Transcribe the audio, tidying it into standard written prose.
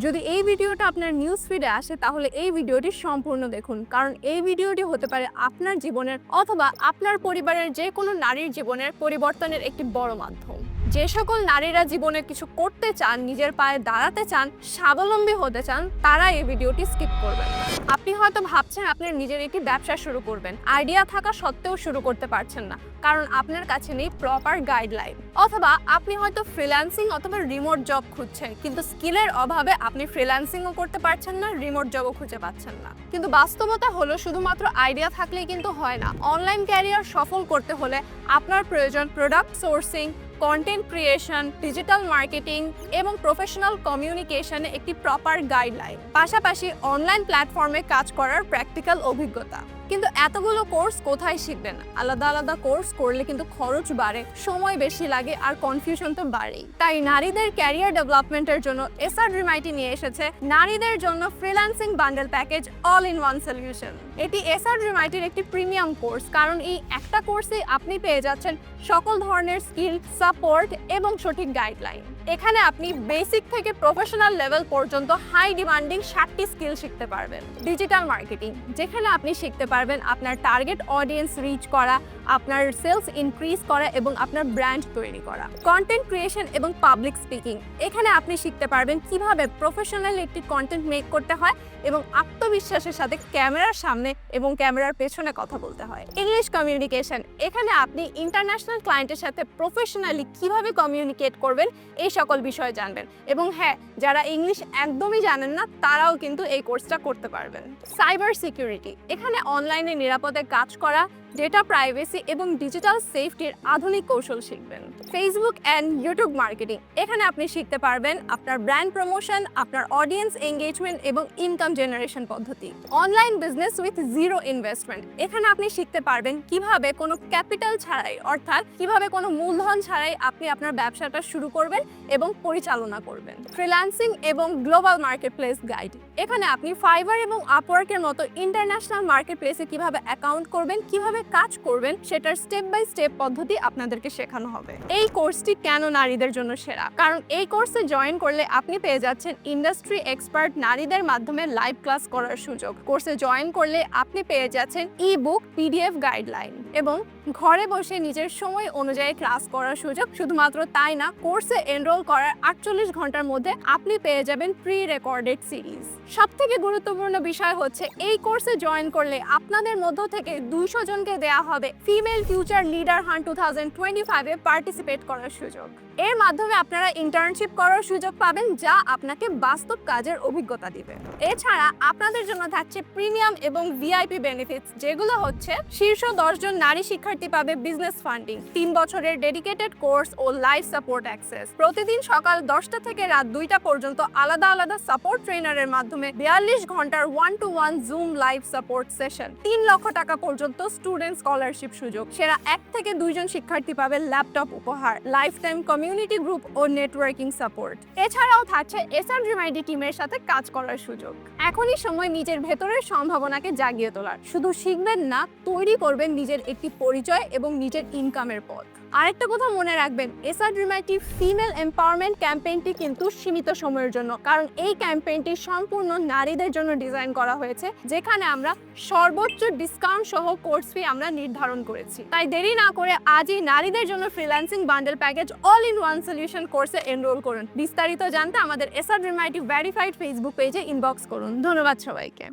যদি এই ভিডিওটা আপনার নিউজ ফিডে আসে তাহলে এই ভিডিওটি সম্পূর্ণ দেখুন, কারণ এই ভিডিওটি হতে পারে আপনার জীবনের অথবা আপনার পরিবারের যে কোনো নারীর জীবনের পরিবর্তনের একটি বড় মাধ্যম। যে সকল নারীরা জীবনে কিছু করতে চান, নিজের পায়ে দাঁড়াতে চান, স্বাবলম্বী হতে চান, তারা এই ভিডিওটি স্কিপ করবেন না। আপনি হয়তো ভাবছেন আপনি নিজের একটি ব্যবসা শুরু করবেন, আইডিয়া থাকা সত্ত্বেও শুরু করতে পারছেন না কারণ আপনার কাছে নেই প্রপার গাইডলাইন, অথবা আপনি হয়তো ফ্রিল্যান্সিং অথবা রিমোট জব খুঁজছেন, কিন্তু স্কিলের অভাবে আপনি ফ্রিল্যান্সিংও করতে পারছেন না, রিমোট জবও খুঁজে পাচ্ছেন না। কিন্তু বাস্তবতা হলো শুধুমাত্র আইডিয়া থাকলেই কিন্তু হয় না। অনলাইন ক্যারিয়ার সফল করতে হলে আপনার প্রয়োজন product sourcing, content creation, digital marketing এবং প্রফেশনাল কমিউনিকেশনে একটি প্রপার গাইডলাইন, পাশাপাশি অনলাইন প্ল্যাটফর্মে কাজ করার প্র্যাকটিক্যাল অভিজ্ঞতা। কিন্তু এতগুলো কোর্স কোথায় শিখবেন? আলাদা আলাদা কোর্স করলে কিন্তু খরচ বাড়ে, সময় বেশি লাগে, আর কনফিউশন তো বাড়েই। তাই নারীদের ক্যারিয়ার ডেভেলপমেন্টের জন্য এসআর ড্রিম-আইটি নিয়ে এসেছে নারীদের জন্য freelancing bundle package all in one solution. এটি এসআর ড্রিম-আইটির একটি প্রিমিয়াম কোর্স, কারণ এই একটা কোর্সে আপনি পেয়ে যাচ্ছেন সকল ধরনের স্কিল, সাপোর্ট এবং সঠিক গাইডলাইন। এখানে আপনি বেসিক থেকে প্রফেশনাল লেভেল পর্যন্ত হাই ডিমান্ডিং 7টি স্কিল শিখতে পারবেন। ডিজিটাল মার্কেটিং, যেখানে আপনি শিখতে পারবেন আপনার টার্গেট অডিয়েন্স রিচ করা, আপনার সেলস ইনক্রিজ করা এবং আপনার ব্র্যান্ড তৈরি করা। কন্টেন্ট ক্রিয়েশন এবং পাবলিক স্পিকিং, এখানে আপনি শিখতে পারবেন কিভাবে প্রফেশনাল একটি কন্টেন্ট মেক করতে হয় এবং আত্মবিশ্বাসের সাথে ক্যামেরার সামনে এবং ক্যামেরার পেছনে কথা বলতে হয়। ইংলিশ কমিউনিকেশন, এখানে আপনি ইন্টারন্যাশনাল ক্লায়েন্টের সাথে প্রফেশনালি কিভাবে কমিউনিকেট করবেন এই সকল বিষয় জানবেন। এবং হ্যাঁ, যারা ইংলিশ একদমই জানেন না তারাও কিন্তু এই কোর্সটা করতে পারবেন। সাইবার সিকিউরিটি, এখানে অনলাইনে নিরাপদে কাজ করা, ডেটা প্রাইভেসি এবং ডিজিটাল সেফটির আধুনিক কৌশল শিখবেন। ফেসবুক অ্যান্ড ইউটিউব মার্কেটিং, এখানে আপনি শিখতে পারবেন আপনার ব্র্যান্ড প্রমোশন, আপনার অডিয়েন্স এঙ্গেজমেন্ট এবং ইনকাম জেনারেশন পদ্ধতি। Online business with zero investment, এখানে আপনি শিখতে পারবেন কিভাবে কোনো ক্যাপিটাল ছাড়াই, অর্থাৎ কিভাবে কোনো মূলধন ছাড়াই আপনি আপনার ব্যবসাটা শুরু করবেন এবং পরিচালনা করবেন। ফ্রিল্যান্সিং এবং গ্লোবাল মার্কেটপ্লেস গাইড, এখানে আপনি ফাইবার এবং আপওয়ার্কের মতো ইন্টারন্যাশনাল মার্কেটপ্লেসে কিভাবে অ্যাকাউন্ট করবেন, কিভাবে কাজ করবেন, সেটার স্টেপ বাই স্টেপ পদ্ধতি আপনাদেরকে শেখানো হবে। এই কোর্সটি কেন নারীদের জন্য সেরা? কারণ এই কোর্সে জয়েন করলে আপনি পেয়ে যাচ্ছেন ইন্ডাস্ট্রি এক্সপার্ট নারীদের মাধ্যমে লাইভ ক্লাস করার সুযোগ। কোর্সে জয়েন করলে আপনি পেয়ে যাচ্ছেন ই-বুক, পিডিএফ গাইডলাইন এবং ঘরে বসে নিজের সময় অনুযায়ী ক্লাস করার সুযোগ। শুধুমাত্র তাই না, কোর্সে এনরোল করার 48 ঘন্টার মধ্যে আপনি পেয়ে যাবেন প্রি রেকর্ডেড সিরিজ। সবথেকে গুরুত্বপূর্ণ বিষয় হচ্ছে এই কোর্সে জয়েন করলে আপনাদের মধ্য থেকে 200 জনকে দেয়া হবে ফিমেল ফিউচার লিডার হান্ট 2025-এ পার্টিসিপেট করার সুযোগ। এর মাধ্যমে আপনারা ইন্টার্নশিপ করার সুযোগ পাবেন, যা আপনাকে বাস্তব কাজের অভিজ্ঞতা দিবে। এছাড়া আপনাদের জন্য থাকছে প্রিমিয়াম এবং ভিআইপি বেনিফিটস, যেগুলো হচ্ছে শীর্ষ 10 জন নারী শিক্ষার্থী পাবে বিজনেস ফান্ডিং, 3 বছরের ডেডিকেটেড কোর্স ও লাইভ সাপোর্ট অ্যাক্সেস, প্রতিদিন সকাল 10টা থেকে রাত 2টা পর্যন্ত আলাদা আলাদা সাপোর্ট ট্রেনারের মাধ্যমে 42 ঘন্টার 1-to-1 zoom live support session, 3 লক্ষ টাকা পর্যন্ত স্টুডেন্ট স্কলারশিপ সুযোগ, সেরা 1 থেকে 2 জন শিক্ষার্থী পাবে ল্যাপটপ উপহার, লাইফ টাইম কমিউনিটি গ্রুপ ও নেটওয়ার্কিং সাপোর্ট। এছাড়াও থাকছে এসআর ড্রিম-আইটি টিমের সাথে কাজ করার সুযোগ। এখনই সময় নিজের ভেতরের সম্ভাবনাকে জাগিয়ে তোলার। শুধু শিখবেন না, তৈরি করবেন নিজের একটি পরিচয় এবং নিজের ইনকামের পথ। আরেকটা কথা মনে রাখবেন, এসআর ড্রিম-আইটি ফিমেল এম্পাওয়ারমেন্ট ক্যাম্পেইনটি কিন্তু সীমিত সময়ের জন্য, কারণ এই ক্যাম্পেইনটি সম্পূর্ণ নারীদের জন্য ডিজাইন করা হয়েছে, যেখানে আমরা সর্বোচ্চ ডিসকাউন্ট সহ কোর্স ফি আমরা নির্ধারণ করেছি। তাই দেরি না করে আজই নারীদের জন্য freelancing bundle package all in one solution কোর্সে এনরোল করুন। বিস্তারিত জানতে আমাদের এসআর ড্রিম-আইটি ভেরিফাইড ফেসবুক পেজে ইনবক্স করুন। ধন্যবাদ সবাইকে।